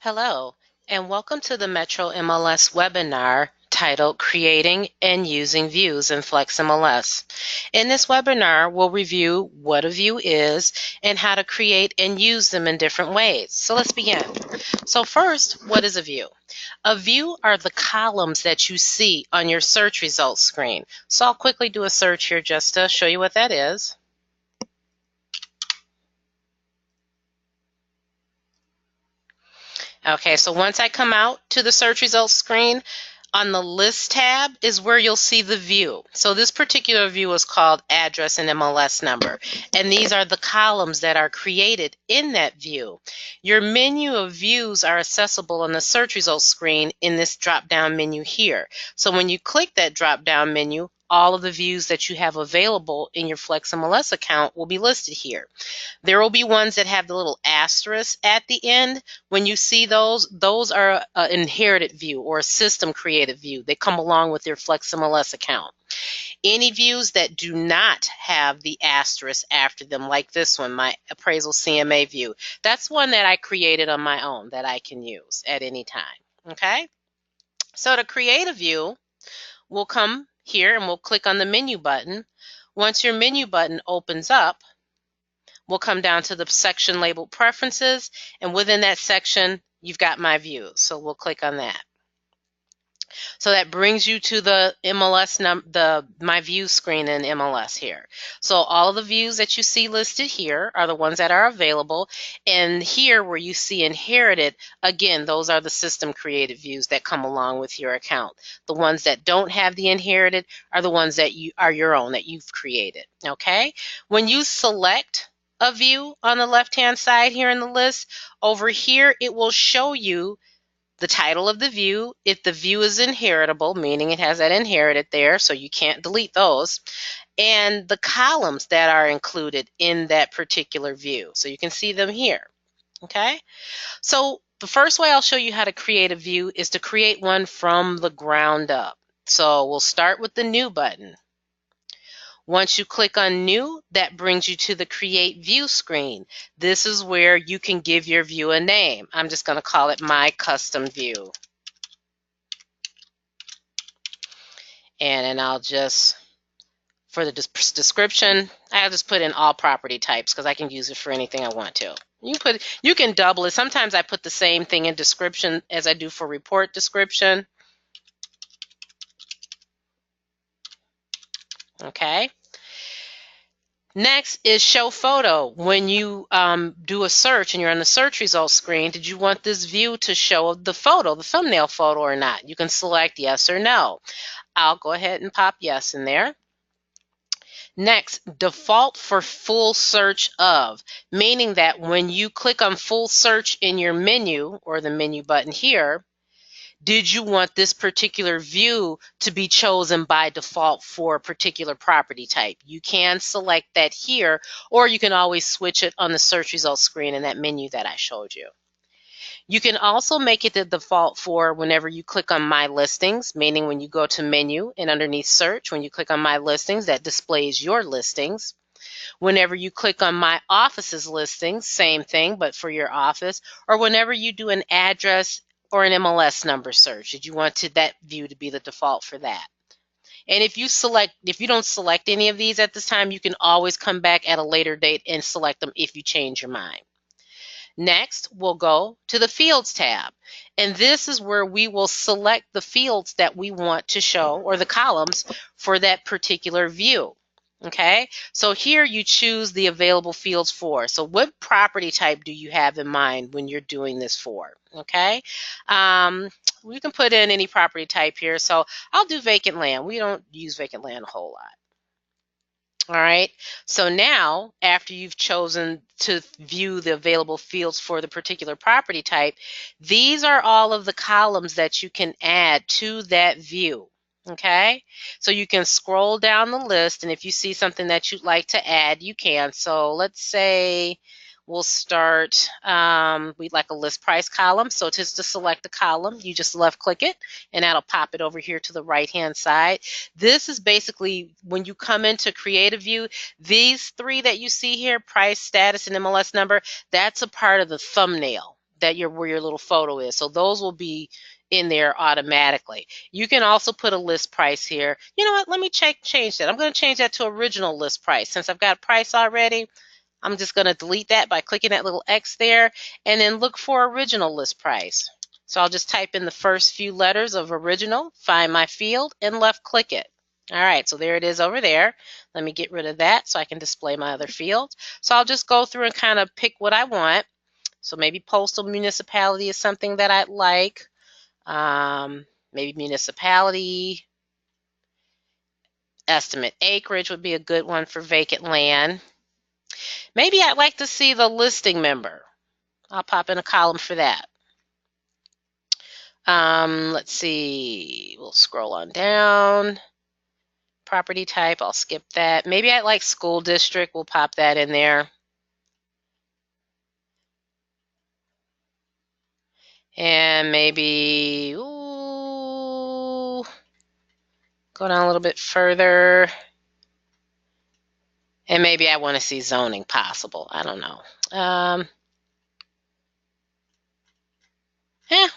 Hello, and welcome to the Metro MLS webinar titled Creating and Using Views in FlexMLS. In this webinar, we'll review what a view is and how to create and use them in different ways. So let's begin. So first, what is a view? A view are the columns that you see on your search results screen. So I'll quickly do a search here just to show you what that is. Okay, so once I come out to the search results screen, on the list tab is where you'll see the view. So this particular view is called address and MLS number. And these are the columns that are created in that view. Your menu of views are accessible on the search results screen in this drop-down menu here. So when you click that drop-down menu, all of the views that you have available in your FlexMLS account will be listed here. There will be ones that have the little asterisk at the end. When you see those are an inherited view or a system created view. They come along with your FlexMLS account. Any views that do not have the asterisk after them, like this one, my appraisal CMA view, that's one that I created on my own that I can use at any time. Okay? So to create a view, we'll come here and we'll click on the menu button. Once your menu button opens up, we'll come down to the section labeled Preferences, and within that section, you've got My Views. So we'll click on that. So that brings you to the the My Views screen in MLS here. So all of the views that you see listed here are the ones that are available. And here where you see Inherited, again, those are the system created views that come along with your account. The ones that don't have the Inherited are the ones that are your own, that you've created. Okay? When you select a view on the left-hand side here in the list, over here it will show you the title of the view, if the view is inheritable, meaning it has that inherited there, so you can't delete those, and the columns that are included in that particular view. So you can see them here. Okay? So the first way I'll show you how to create a view is to create one from the ground up. So we'll start with the New button. Once you click on New, that brings you to the Create View screen. This is where you can give your view a name. I'm just going to call it My Custom View. And I'll just, for the description, I'll just put in all property types because I can use it for anything I want to. You can double it. Sometimes I put the same thing in description as I do for report description. Okay. Next is show photo. When you do a search and you're on the search results screen, did you want this view to show the photo, the thumbnail photo or not? You can select yes or no. I'll go ahead and pop yes in there. Next, default for full search of, meaning that when you click on full search in your menu or the menu button here, did you want this particular view to be chosen by default for a particular property type? You can select that here, or you can always switch it on the search results screen in that menu that I showed you. You can also make it the default for whenever you click on My Listings, meaning when you go to Menu and underneath Search, when you click on My Listings, that displays your listings. Whenever you click on My Office's listings, same thing, but for your office. Or whenever you do an address or an MLS number search, did you want that view to be the default for that? And if you don't select any of these at this time, you can always come back at a later date and select them if you change your mind. Next, we'll go to the Fields tab. And this is where we will select the fields that we want to show, or the columns, for that particular view. Okay, so here you choose the available fields for. So what property type do you have in mind when you're doing this for? Okay, we can put in any property type here. So I'll do vacant land. We don't use vacant land a whole lot. All right, so now after you've chosen to view the available fields for the particular property type, these are all of the columns that you can add to that view. Okay, so you can scroll down the list, and if you see something that you'd like to add, you can. So let's say we'll start, we'd like a list price column. So just to select a column, you just left click it, and that'll pop it over here to the right hand side. This is basically when you come into create a view, these three that you see here, price, status, and MLS number, that's a part of the thumbnail that where your little photo is. So those will be in there automatically. You can also put a list price here. You know what? Let me change that. I'm going to change that to original list price. Since I've got price already, I'm just going to delete that by clicking that little X there and then look for original list price. So I'll just type in the first few letters of original, find my field, and left click it. All right, so there it is over there. Let me get rid of that so I can display my other fields. So I'll just go through and kind of pick what I want. So maybe postal municipality is something that I'd like. Maybe municipality. Estimate acreage would be a good one for vacant land. Maybe I'd like to see the listing member. I'll pop in a column for that. Let's see. We'll scroll on down. Property type, I'll skip that. Maybe I'd like school district. We'll pop that in there. And maybe, ooh, go down a little bit further. And maybe I want to see zoning possible. I don't know.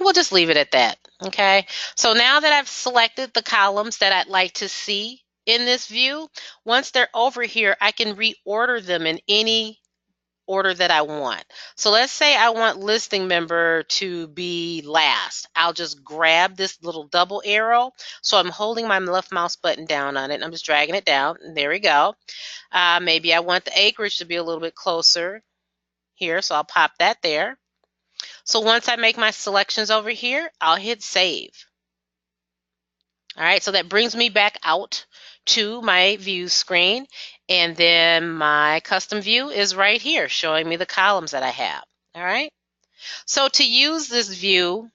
We'll just leave it at that. Okay. So now that I've selected the columns that I'd like to see in this view, once they're over here, I can reorder them in any order that I want. So let's say I want listing member to be last. I'll just grab this little double arrow. So I'm holding my left mouse button down on it and I'm just dragging it down. And there we go. Maybe I want the acreage to be a little bit closer here. So I'll pop that there. So once I make my selections over here, I'll hit save. All right, so that brings me back out to my view screen. And then my custom view is right here showing me the columns that I have. All right. So to use this view,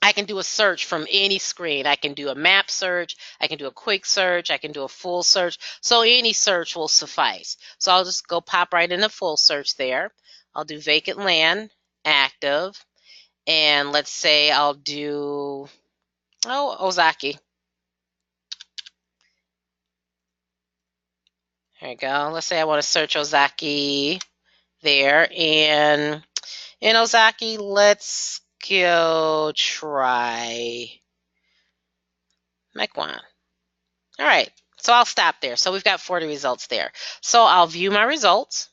I can do a search from any screen. I can do a map search. I can do a quick search. I can do a full search. So any search will suffice. So I'll just go pop right into full search there. I'll do vacant land, active. And let's say I'll do, Ozaki. There you go. Let's say I want to search Ozaki there. And in Ozaki, let's go try Mequon. All right. So I'll stop there. So we've got 40 results there. So I'll view my results.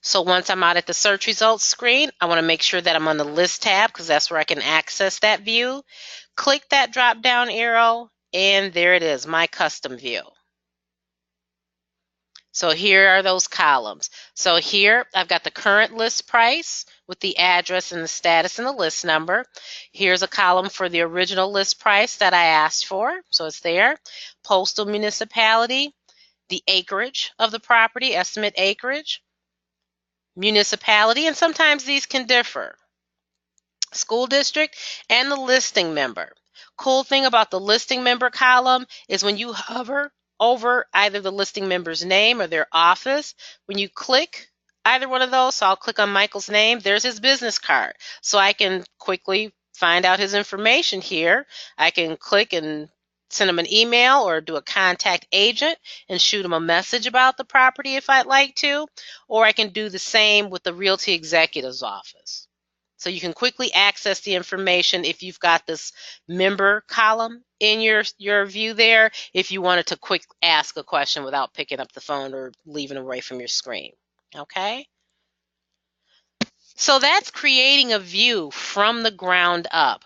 So once I'm out at the search results screen, I want to make sure that I'm on the list tab because that's where I can access that view. Click that drop down arrow and there it is, my custom view. So here are those columns. So here I've got the current list price with the address and the status and the list number. Here's a column for the original list price that I asked for. So it's there. Postal municipality, the acreage of the property, estimate acreage, municipality, and sometimes these can differ. School district and the listing member. Cool thing about the listing member column is when you hover over either the listing member's name or their office, when you click either one of those, so I'll click on Michael's name, there's his business card. So I can quickly find out his information here. I can click and send him an email or do a contact agent and shoot him a message about the property if I'd like to, or I can do the same with the Realty Executive's office. So you can quickly access the information if you've got this member column in your view there, if you wanted to quick ask a question without picking up the phone or leaving away from your screen. Okay? So that's creating a view from the ground up.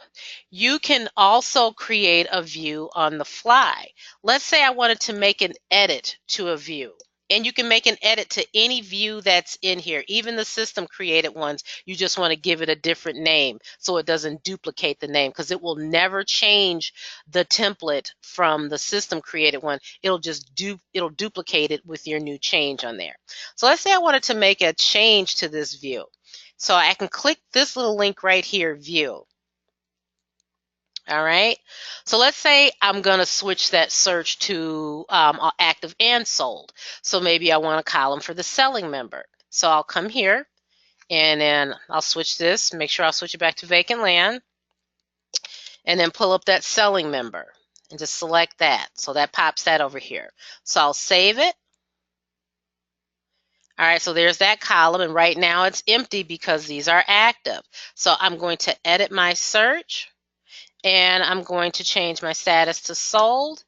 You can also create a view on the fly. Let's say I wanted to make an edit to a view. And you can make an edit to any view that's in here, even the system created ones. You just want to give it a different name so it doesn't duplicate the name, because it will never change the template from the system created one. It'll just duplicate it with your new change on there. So let's say I wanted to make a change to this view. So I can click this little link right here, view. All right. So let's say I'm going to switch that search to active and sold. So maybe I want a column for the selling member. So I'll come here and then I'll switch this, make sure I'll switch it back to vacant land, and then pull up that selling member and just select that. So that pops that over here. So I'll save it. All right, so there's that column, and right now it's empty because these are active. So I'm going to edit my search, and I'm going to change my status to sold,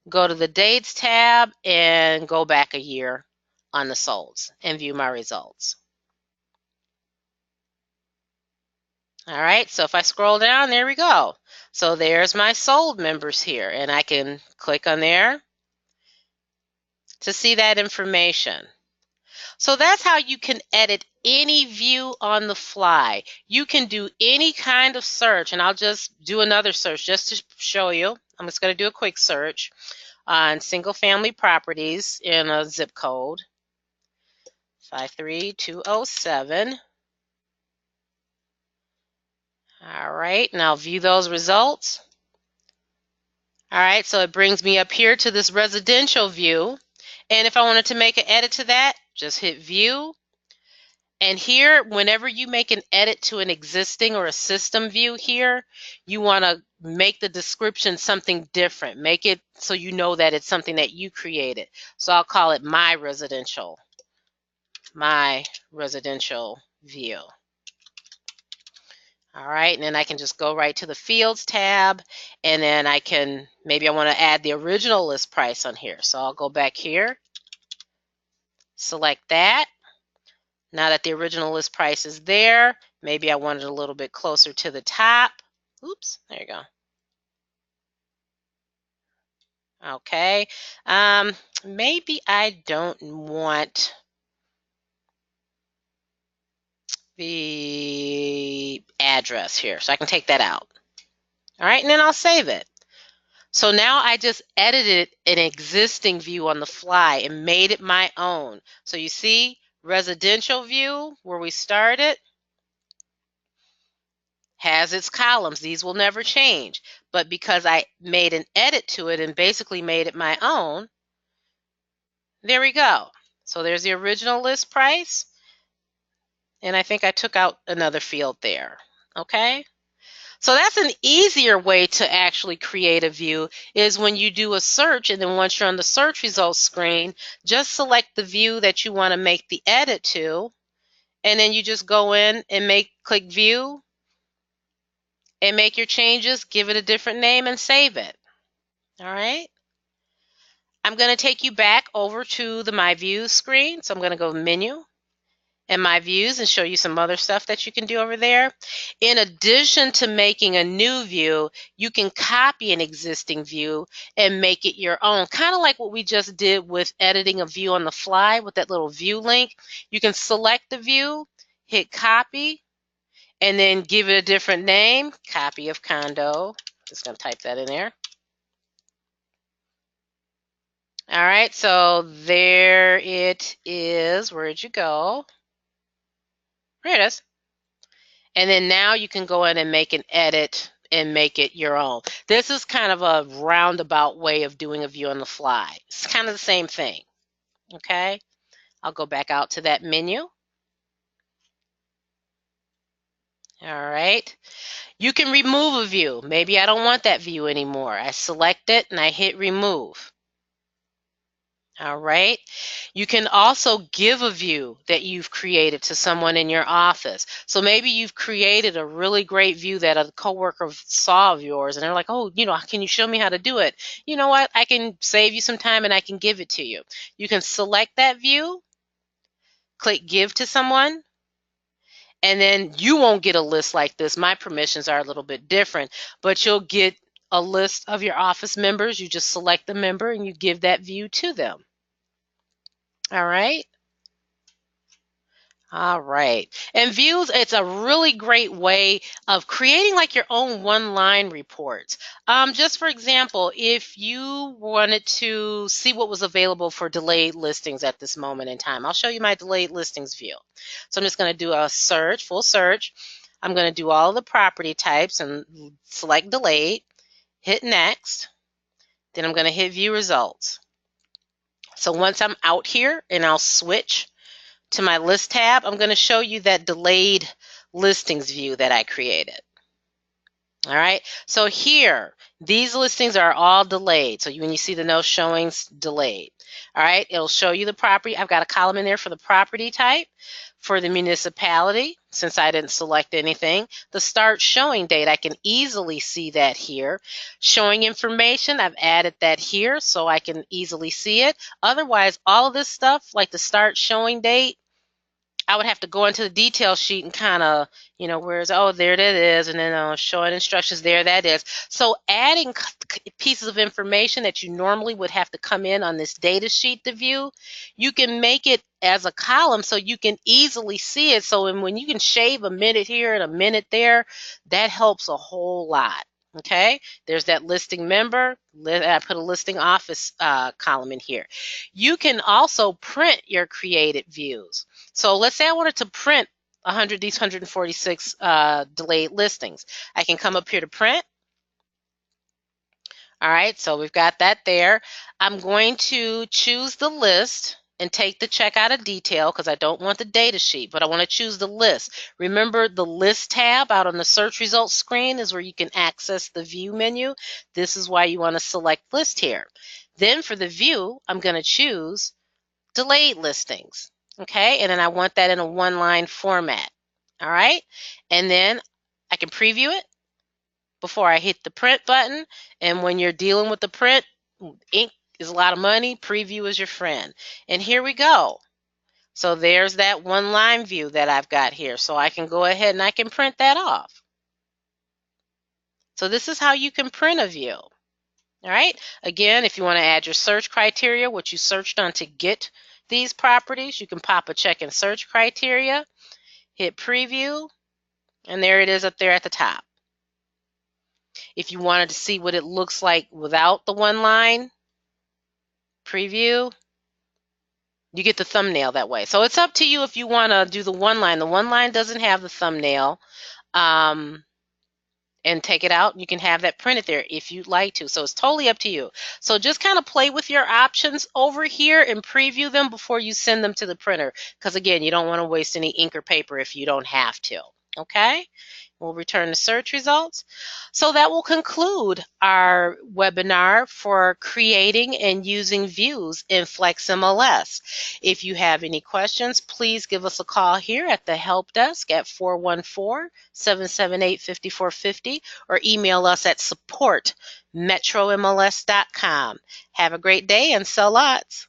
go to the dates tab, and go back a year on the solds and view my results. All right, so if I scroll down, there we go. So there's my sold members here, and I can click on there to see that information. So that's how you can edit any view on the fly. You can do any kind of search, and I'll just do another search just to show you. I'm just going to do a quick search on single family properties in a zip code 53207. All right, now view those results. All right, so it brings me up here to this residential view. And if I wanted to make an edit to that, just hit view. And here, whenever you make an edit to an existing or a system view here, you want to make the description something different. Make it so you know that it's something that you created. So I'll call it my residential view. All right, and then I can just go right to the Fields tab, and then maybe I want to add the original list price on here. So I'll go back here, select that. Now that the original list price is there, maybe I want it a little bit closer to the top. Oops, there you go. Okay, maybe I don't want the address here, so I can take that out. All right, and then I'll save it. So now I just edited an existing view on the fly and made it my own. So you see, residential view, where we started, has its columns. These will never change. But because I made an edit to it and basically made it my own, there we go. So there's the original list price. And I think I took out another field there. Okay? So that's an easier way to actually create a view, is when you do a search, and then once you're on the search results screen, just select the view that you want to make the edit to, and then you just go in and click view and make your changes, give it a different name, and save it. All right. I'm going to take you back over to the My Views screen. So I'm going to go menu and My Views and show you some other stuff that you can do over there. In addition to making a new view, you can copy an existing view and make it your own, kind of like what we just did with editing a view on the fly with that little view link. You can select the view, hit copy, and then give it a different name, copy of condo. Just going to type that in there. All right, so there it is. Where'd you go? There it is. And then now you can go in and make an edit and make it your own. This is kind of a roundabout way of doing a view on the fly. It's kind of the same thing. Okay, I'll go back out to that menu. All right, you can remove a view. Maybe I don't want that view anymore. I select it and I hit remove. All right. You can also give a view that you've created to someone in your office. So maybe you've created a really great view that a coworker saw of yours and they're like, oh, can you show me how to do it? You know what? I can save you some time and I can give it to you. You can select that view, click give to someone, and then you won't get a list like this. My permissions are a little bit different, but you'll get a list of your office members. You just select the member and you give that view to them. All right. All right. And views, it's a really great way of creating like your own one-line reports. Just for example, if you wanted to see what was available for delayed listings at this moment in time, I'll show you my delayed listings view. So I'm just going to do a search, full search. I'm going to do all the property types and select delayed, hit next. Then I'm going to hit view results. So once I'm out here, and I'll switch to my list tab, I'm going to show you that delayed listings view that I created. All right, so here, these listings are all delayed. So when you see the no showings, delayed. All right, it'll show you the property. I've got a column in there for the property type, for the municipality, since I didn't select anything. The start showing date, I can easily see that here. Showing information, I've added that here so I can easily see it. Otherwise, all of this stuff, like the start showing date, I would have to go into the detail sheet and kind of, where's, oh, there it is, and then showing instructions, there that is. So adding pieces of information that you normally would have to come in on this data sheet to view, you can make it as a column so you can easily see it. So when you can shave a minute here and a minute there, that helps a whole lot. Okay, there's that listing member. I put a listing office column in here. You can also print your created views. So let's say I wanted to print these 146 delayed listings. I can come up here to print. All right, so we've got that there. I'm going to choose the list and take the check out of detail because I don't want the data sheet, but I want to choose the list. Remember, the list tab out on the search results screen is where you can access the view menu. This is why you want to select list here. Then for the view, I'm going to choose delayed listings. Okay, and then I want that in a one-line format. All right, and then I can preview it before I hit the print button. And when you're dealing with the print, ink is a lot of money, preview is your friend. And here we go. So there's that one-line view that I've got here. So I can go ahead and I can print that off. So this is how you can print a view. All right, again, if you want to add your search criteria, what you searched on to get these properties, you can pop a check in search criteria, hit preview, and there it is up there at the top. If you wanted to see what it looks like without the one line preview, you get the thumbnail that way. So it's up to you if you want to do the one line. The one line doesn't have the thumbnail. And take it out. You can have that printed there if you'd like to. So it's totally up to you. So just kind of play with your options over here and preview them before you send them to the printer. Because again, you don't want to waste any ink or paper if you don't have to. Okay? We'll return the search results. So that will conclude our webinar for creating and using views in FlexMLS. If you have any questions, please give us a call here at the help desk at 414-778-5450 or email us at support@metromls.com. Have a great day and sell lots.